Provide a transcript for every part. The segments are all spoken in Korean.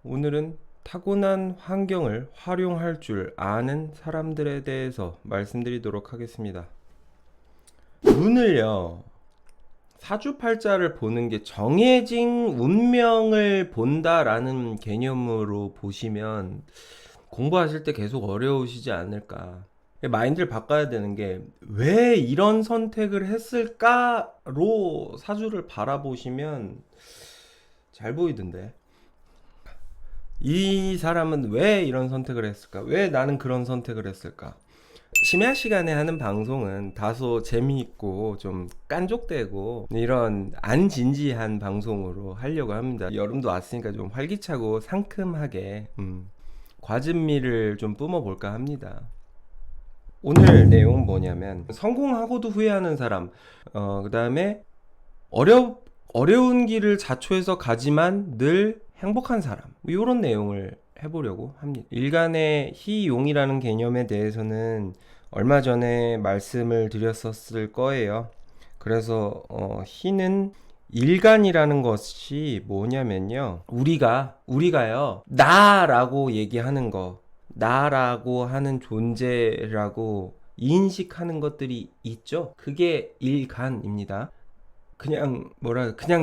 오늘은 타고난 환경을 활용할 줄 아는 사람들에 대해서 말씀드리도록 하겠습니다. 운을요, 사주팔자를 보는 게 정해진 운명을 본다라는 개념으로 보시면 공부하실 때 계속 어려우시지 않을까. 마인드를 바꿔야 되는 게 왜 이런 선택을 했을까로 사주를 바라보시면 잘 보이던데. 이 사람은 왜 이런 선택을 했을까? 왜 나는 그런 선택을 했을까? 심야 시간에 하는 방송은 다소 재미있고 좀 깐족되고 이런 안 진지한 방송으로 하려고 합니다. 여름도 왔으니까 좀 활기차고 상큼하게 과즙미를 좀 뿜어볼까 합니다. 오늘 내용은 뭐냐면 성공하고도 후회하는 사람, 그 다음에 어려운 길을 자초해서 가지만 늘 행복한 사람, 이런 내용을 해보려고 합니다. 일간의 희용이라는 개념에 대해서는 얼마 전에 말씀을 드렸었을 거예요. 그래서 희는 일간이라는 것이 뭐냐면요, 우리가요 나라고 얘기하는 거, 나라고 하는 존재라고 인식하는 것들이 있죠. 그게 일간입니다. 그냥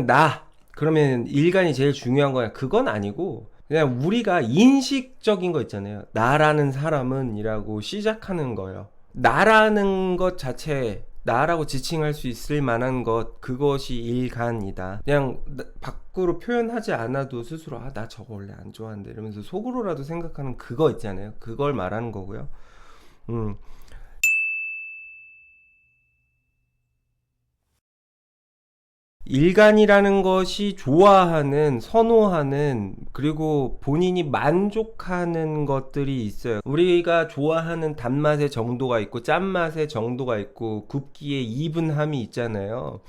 나 그러면 일간이 제일 중요한 거야, 그건 아니고, 그냥 우리가 인식적인 거 있잖아요. 나라는 사람은 이라고 시작하는 거예요. 나라는 것 자체, 나라고 지칭할 수 있을 만한 것, 그것이 일간이다. 그냥 밖으로 표현하지 않아도 스스로 나 저거 원래 안 좋아한대 이러면서 속으로라도 생각하는 그거 있잖아요. 그걸 말하는 거고요. 음. 일간이라는 것이 좋아하는, 선호하는, 그리고 본인이 만족하는 것들이 있어요. 우리가 좋아하는 단맛의 정도가 있고, 짠맛의 정도가 있고, 굽기의 이분함이 있잖아요.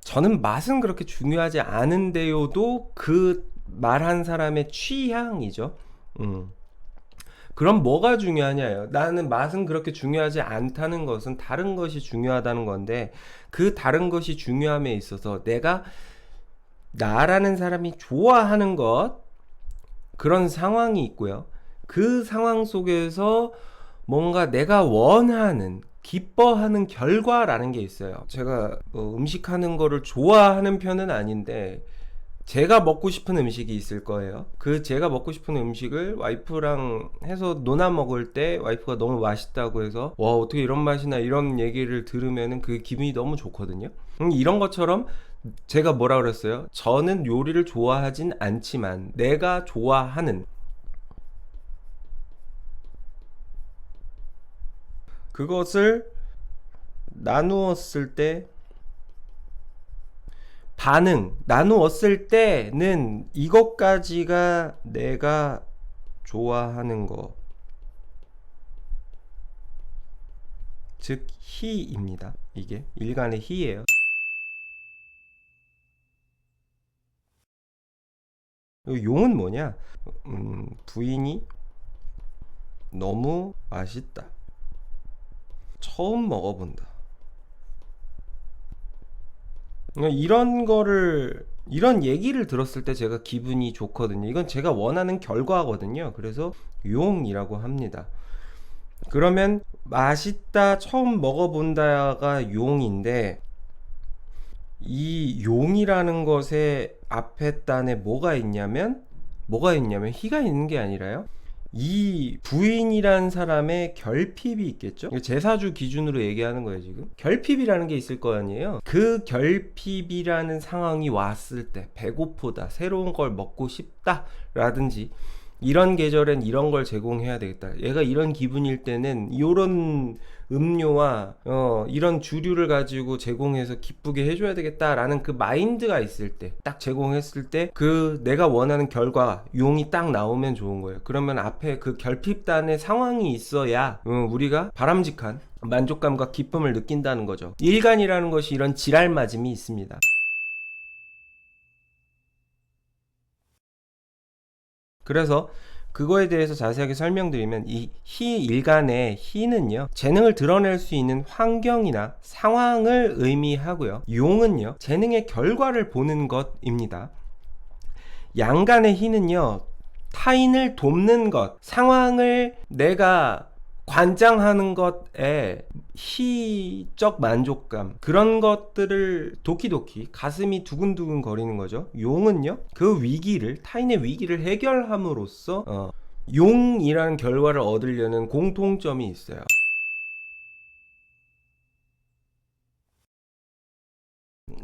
저는 맛은 그렇게 중요하지 않은데요도 그 말한 사람의 취향이죠. 음. 그럼 뭐가 중요하냐요? 나는 맛은 그렇게 중요하지 않다는 것은 다른 것이 중요하다는 건데, 그 다른 것이 중요함에 있어서 내가 나라는 사람이 좋아하는 것, 그런 상황이 있고요. 그 상황 속에서 뭔가 내가 원하는, 기뻐하는 결과라는 게 있어요. 제가 뭐 음식하는 거를 좋아하는 편은 아닌데, 제가 먹고 싶은 음식이 있을 거예요. 그 제가 먹고 싶은 음식을 와이프랑 해서 논아 먹을 때 와이프가 너무 맛있다고 해서 와, 어떻게 이런 맛이나, 이런 얘기를 들으면은 그 기분이 너무 좋거든요. 이런 것처럼 제가 뭐라 그랬어요? 저는 요리를 좋아하진 않지만 내가 좋아하는 그것을 나누었을 때, 나누었을 때는 이것까지가 내가 좋아하는 거, 즉 희입니다. 이게 일간의 희예요. 용은 뭐냐? 부인이 너무 맛있다. 처음 먹어본다. 이런 얘기를 들었을 때 제가 기분이 좋거든요. 이건 제가 원하는 결과거든요. 그래서 용이라고 합니다. 그러면 맛있다, 처음 먹어본다가 용인데, 이 용이라는 것의 앞에 단에 뭐가 있냐면 희가 있는 게 아니라요, 이 부인이란 사람의 결핍이 있겠죠? 제사주 기준으로 얘기하는 거예요, 지금. 결핍이라는 게 있을 거 아니에요? 그 결핍이라는 상황이 왔을 때, 배고프다, 새로운 걸 먹고 싶다, 라든지, 이런 계절엔 이런 걸 제공해야 되겠다. 얘가 이런 기분일 때는 이런 음료와 이런 주류를 가지고 제공해서 기쁘게 해줘야 되겠다라는 그 마인드가 있을 때, 딱 제공했을 때 그 내가 원하는 결과, 용이 딱 나오면 좋은 거예요. 그러면 앞에 그 결핍단의 상황이 있어야 우리가 바람직한 만족감과 기쁨을 느낀다는 거죠. 일간이라는 것이 이런 지랄맞음이 있습니다. 그래서 그거에 대해서 자세하게 설명드리면, 이 희일간의 희는요, 재능을 드러낼 수 있는 환경이나 상황을 의미하고요, 용은요, 재능의 결과를 보는 것입니다. 양간의 희는요, 타인을 돕는 것, 상황을 내가 관장하는 것에 시적 만족감, 그런 것들을 도키도키 가슴이 두근두근 거리는 거죠. 용은요, 그 위기를, 타인의 위기를 해결함으로써 용이라는 결과를 얻으려는 공통점이 있어요.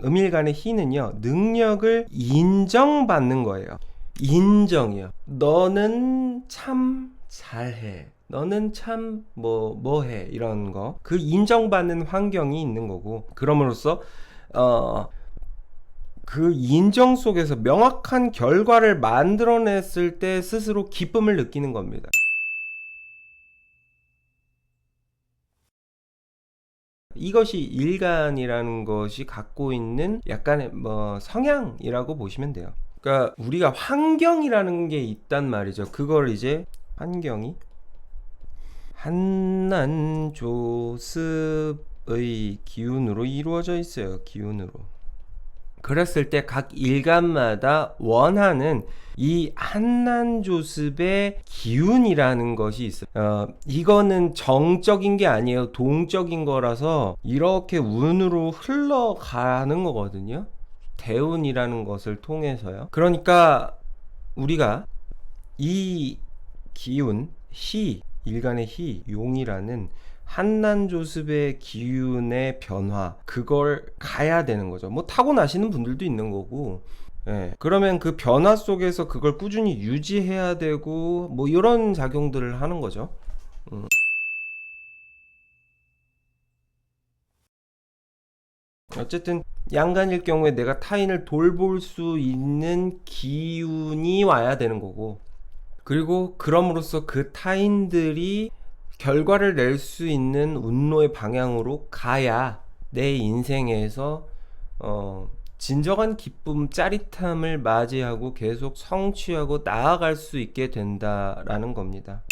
음일간의 희는요, 능력을 인정받는 거예요. 인정이요. 너는 참 잘해. 너는 참 뭐해 이런 거. 그 인정받는 환경이 있는 거고, 그럼으로써 그 인정 속에서 명확한 결과를 만들어냈을 때 스스로 기쁨을 느끼는 겁니다. 이것이 일간이라는 것이 갖고 있는 약간의 성향이라고 보시면 돼요. 그러니까 우리가 환경이라는 게 있단 말이죠. 그걸 이제 환경이 한난조습의 기운으로 이루어져 있어요. 기운으로. 그랬을 때 각 일간마다 원하는 이 한난조습의 기운이라는 것이 있어요. 이거는 정적인 게 아니에요. 동적인 거라서 이렇게 운으로 흘러가는 거거든요. 대운이라는 것을 통해서요. 그러니까 우리가 이 기운, 일간의 용이라는 한난조습의 기운의 변화, 그걸 가야 되는 거죠. 뭐 타고나시는 분들도 있는 거고, 예. 그러면 그 변화 속에서 그걸 꾸준히 유지해야 되고, 뭐 이런 작용들을 하는 거죠. 어쨌든 양간일 경우에 내가 타인을 돌볼 수 있는 기운이 와야 되는 거고, 그리고 그럼으로써 그 타인들이 결과를 낼 수 있는 운로의 방향으로 가야 내 인생에서 진정한 기쁨, 짜릿함을 맞이하고 계속 성취하고 나아갈 수 있게 된다라는 겁니다.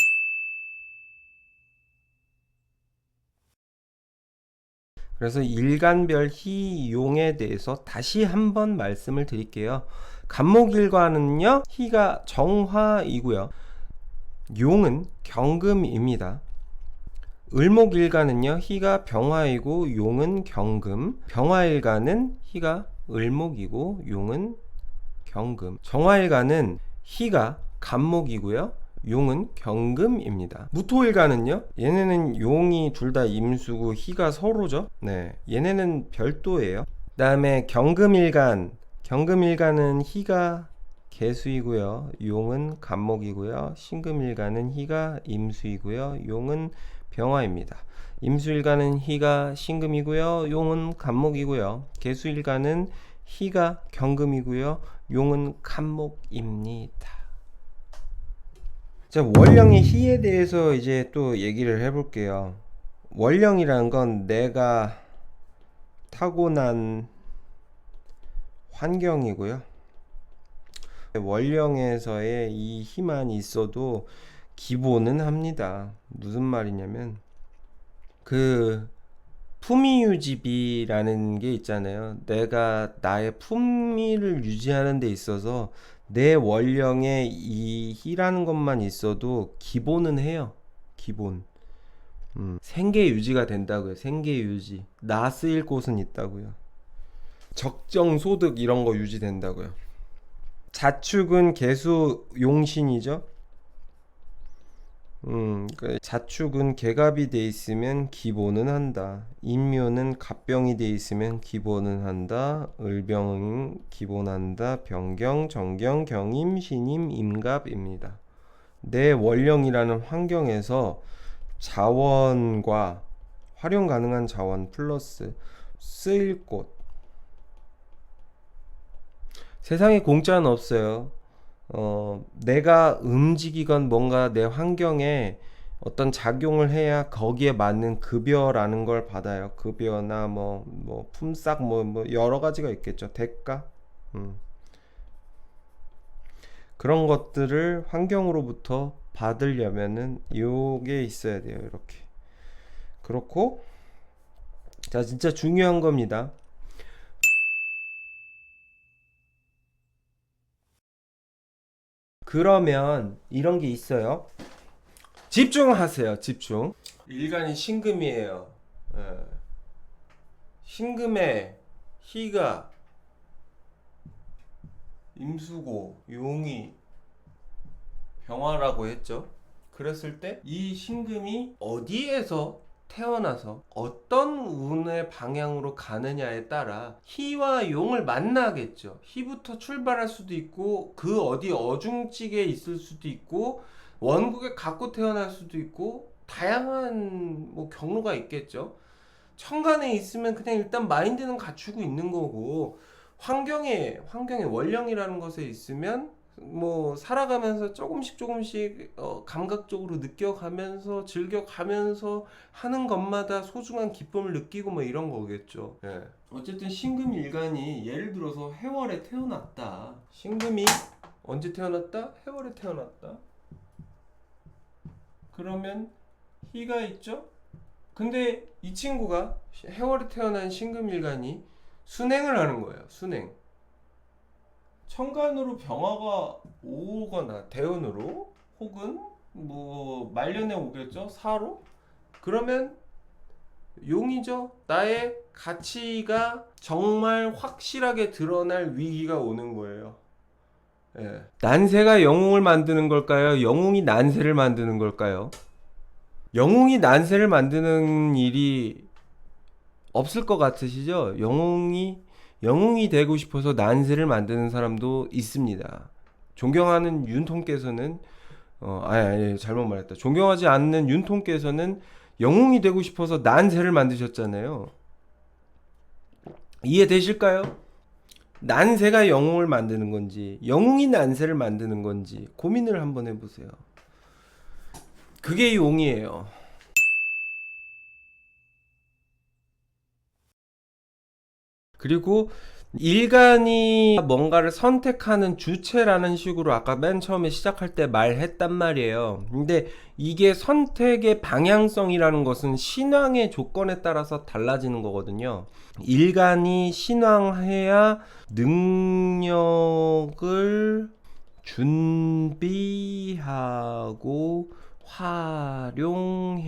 그래서 일간별 희용에 대해서 다시 한번 말씀을 드릴게요. 간목일관은요, 희가 정화이고요, 용은 경금입니다. 을목일간은요, 희가 병화이고 용은 경금. 병화일간은 희가 을목이고 용은 경금. 정화일간은 희가 간목이고요, 용은 경금입니다. 무토일간은요, 얘네는 용이 둘 다 임수고 희가 서로죠. 네, 얘네는 별도예요. 그 다음에 경금일간은 희가 개수이고요, 용은 간목이고요, 신금일간은 희가 임수이고요, 용은 병화입니다. 임수일간은 희가 신금이고요, 용은 간목이고요, 개수일간은 희가 경금이고요, 용은 간목입니다. 자, 월령의 희에 대해서 이제 또 얘기를 해볼게요. 월령이라는 건 내가 타고난 환경이고요. 월령에서의 이 희만 있어도 기본은 합니다. 무슨 말이냐면 그 품위유지비라는 게 있잖아요. 내가 나의 품위를 유지하는 데 있어서 내 월령에 이 희라는 것만 있어도 기본은 해요. 기본. 생계 유지가 된다고요. 생계 유지. 나 쓰일 곳은 있다고요. 적정 소득 이런 거 유지된다고요. 자축은 개수 용신이죠. 자축은 개갑이 돼 있으면 기본은 한다. 인묘는 갑병이 돼 있으면 기본은 한다. 을병은 기본한다. 병경, 정경, 경임, 신임, 임갑입니다. 내 월령이라는 환경에서 자원과 활용 가능한 자원 플러스 쓰일 곳. 세상에 공짜는 없어요. 내가 움직이건 뭔가 내 환경에 어떤 작용을 해야 거기에 맞는 급여라는 걸 받아요. 급여나 품삯 여러 가지가 있겠죠. 대가. 그런 것들을 환경으로부터 받으려면은 요게 있어야 돼요. 이렇게. 그렇고, 자, 진짜 중요한 겁니다. 그러면 이런 게 있어요. 집중하세요. 집중. 일간이 신금이에요. 예. 신금에 희가, 임수고, 용이, 병화라고 했죠. 그랬을 때 이 신금이 어디에서 태어나서 어떤 운의 방향으로 가느냐에 따라 희와 용을 만나겠죠. 희부터 출발할 수도 있고 그 어디 어중직에 있을 수도 있고 원국에 갖고 태어날 수도 있고 다양한 뭐 경로가 있겠죠. 천간에 있으면 그냥 일단 마인드는 갖추고 있는 거고 환경에 원령이라는 것에 있으면 뭐 살아가면서 조금씩 감각적으로 느껴가면서 즐겨가면서 하는 것마다 소중한 기쁨을 느끼고 뭐 이런 거겠죠. 예. 어쨌든 신금일간이 예를 들어서 해월에 태어났다. 신금이 언제 태어났다? 해월에 태어났다. 그러면 희가 있죠? 근데 이 친구가 해월에 태어난 신금일간이 순행을 하는 거예요. 순행. 천간으로 병화가 오거나 대운으로 혹은 뭐 말년에 오겠죠. 사로. 그러면 용이죠. 나의 가치가 정말 확실하게 드러날 위기가 오는 거예요. 예. 난세가 영웅을 만드는 걸까요? 영웅이 난세를 만드는 걸까요? 영웅이 난세를 만드는 일이 없을 것 같으시죠? 영웅이 되고 싶어서 난세를 만드는 사람도 있습니다. 존경하는 윤통께서는 아니 잘못 말했다. 존경하지 않는 윤통께서는 영웅이 되고 싶어서 난세를 만드셨잖아요. 이해되실까요? 난세가 영웅을 만드는 건지 영웅이 난세를 만드는 건지 고민을 한번 해보세요. 그게 용이에요. 그리고 일간이 뭔가를 선택하는 주체라는 식으로 아까 맨 처음에 시작할 때 말했단 말이에요. 근데 이게 선택의 방향성이라는 것은 신왕의 조건에 따라서 달라지는 거거든요. 일간이 신왕해야 능력을 준비하고 활용해요.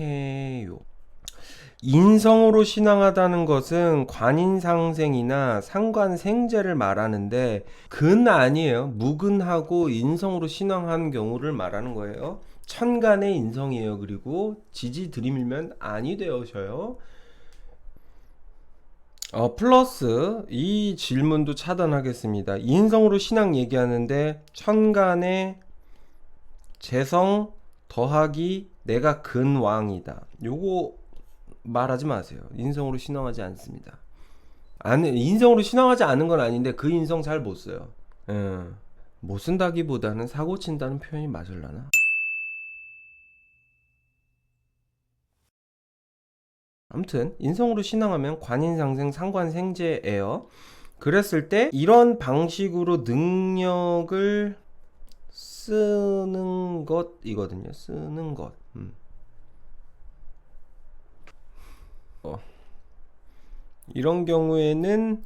인성으로 신앙하다는 것은 관인상생이나 상관생제를 말하는데 근 아니에요. 무근하고 인성으로 신앙하는 경우를 말하는 거예요. 천간의 인성이에요. 그리고 지지 들이밀면 아니 되어셔요. 플러스 이 질문도 차단하겠습니다. 인성으로 신앙 얘기하는데 천간의 재성 더하기 내가 근왕이다. 요거 말하지 마세요. 인성으로 신앙하지 않습니다. 인성으로 신앙하지 않은 건 아닌데 그 인성 잘 못 써요. 못 쓴다기보다는 사고 친다는 표현이 맞을라나? 아무튼 인성으로 신앙하면 관인상생 상관생제예요. 그랬을 때 이런 방식으로 능력을 쓰는 것이거든요. 쓰는 것. 이런 경우에는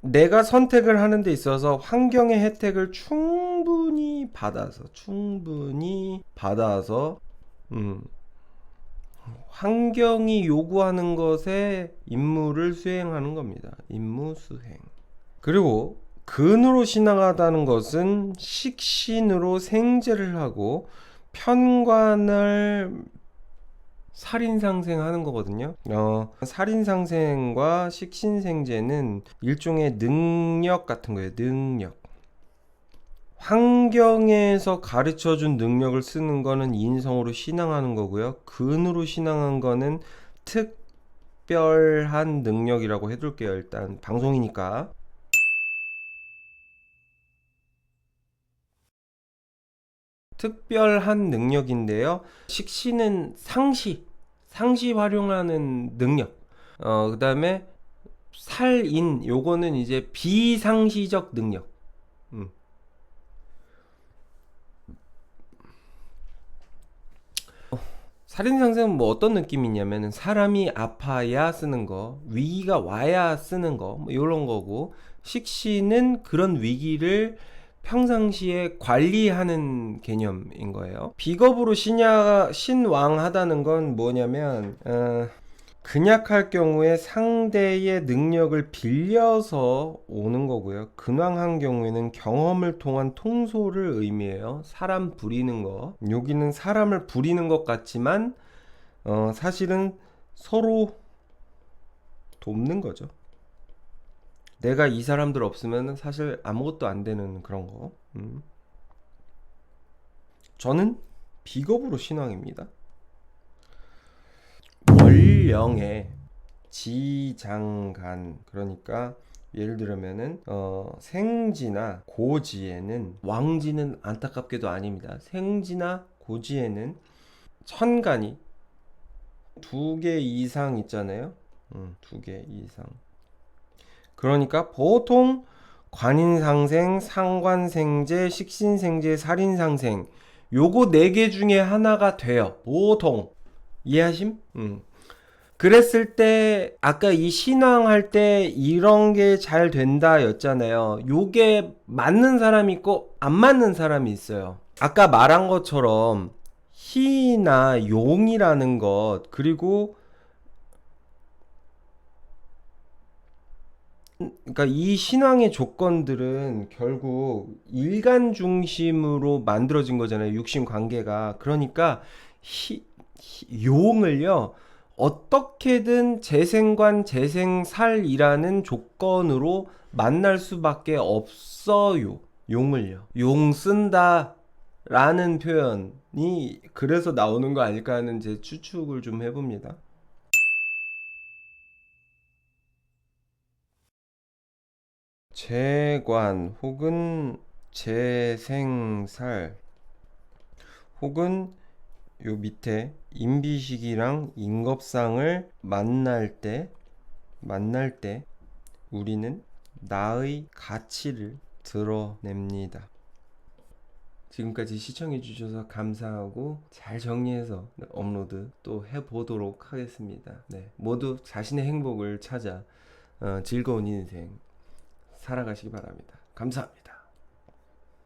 내가 선택을 하는 데 있어서 환경의 혜택을 충분히 받아서 환경이 요구하는 것에 임무를 수행하는 겁니다. 임무 수행. 그리고 근으로 신앙하다는 것은 식신으로 생제를 하고 편관을 살인상생하는 거거든요. 살인상생과 식신생제는 일종의 능력 같은 거예요. 능력. 환경에서 가르쳐준 능력을 쓰는 거는 인성으로 신앙하는 거고요. 근으로 신앙한 거는 특별한 능력이라고 해둘게요. 일단 방송이니까. 특별한 능력인데요. 식신은 상시 활용하는 능력. 그 다음에 살인 요거는 이제 비상시적 능력. 살인상생은 뭐 어떤 느낌이냐면은 사람이 아파야 쓰는 거, 위기가 와야 쓰는 거, 뭐 이런 거고, 식신은 그런 위기를 평상시에 관리하는 개념인 거예요. 비겁으로 신왕하다는 건 뭐냐면 근약할 경우에 상대의 능력을 빌려서 오는 거고요. 근왕한 경우에는 경험을 통한 통솔을 의미해요. 사람 부리는 거. 여기는 사람을 부리는 것 같지만 사실은 서로 돕는 거죠. 내가 이 사람들 없으면 사실 아무것도 안 되는 그런 거. 저는 비겁으로 신앙입니다. 월령의 지장간, 그러니까 예를 들면은 생지나 고지에는, 왕지는 안타깝게도 아닙니다. 생지나 고지에는 천간이 2개 이상 있잖아요. 2개 이상. 그러니까 보통 관인상생, 상관생재, 식신생재, 살인상생, 요거 4개 중에 하나가 돼요. 보통. 이해하심? 그랬을 때 아까 이 신앙할 때 이런 게 잘 된다 였잖아요. 요게 맞는 사람이 있고 안 맞는 사람이 있어요. 아까 말한 것처럼 희나 용이라는 것, 그리고 그러니까 이 신앙의 조건들은 결국 일간 중심으로 만들어진 거잖아요. 육신 관계가. 그러니까 용을요, 어떻게든 재생관 재생살이라는 조건으로 만날 수밖에 없어요. 용을요. 용 쓴다 라는 표현이 그래서 나오는 거 아닐까 하는 제 추측을 좀 해봅니다. 재관 혹은 재생살 혹은 요 밑에 임비식이랑 임겁상을 만날 때 우리는 나의 가치를 드러냅니다. 지금까지 시청해 주셔서 감사하고, 잘 정리해서 업로드 또 해보도록 하겠습니다. 네, 모두 자신의 행복을 찾아 즐거운 인생 살아가시기 바랍니다. 감사합니다.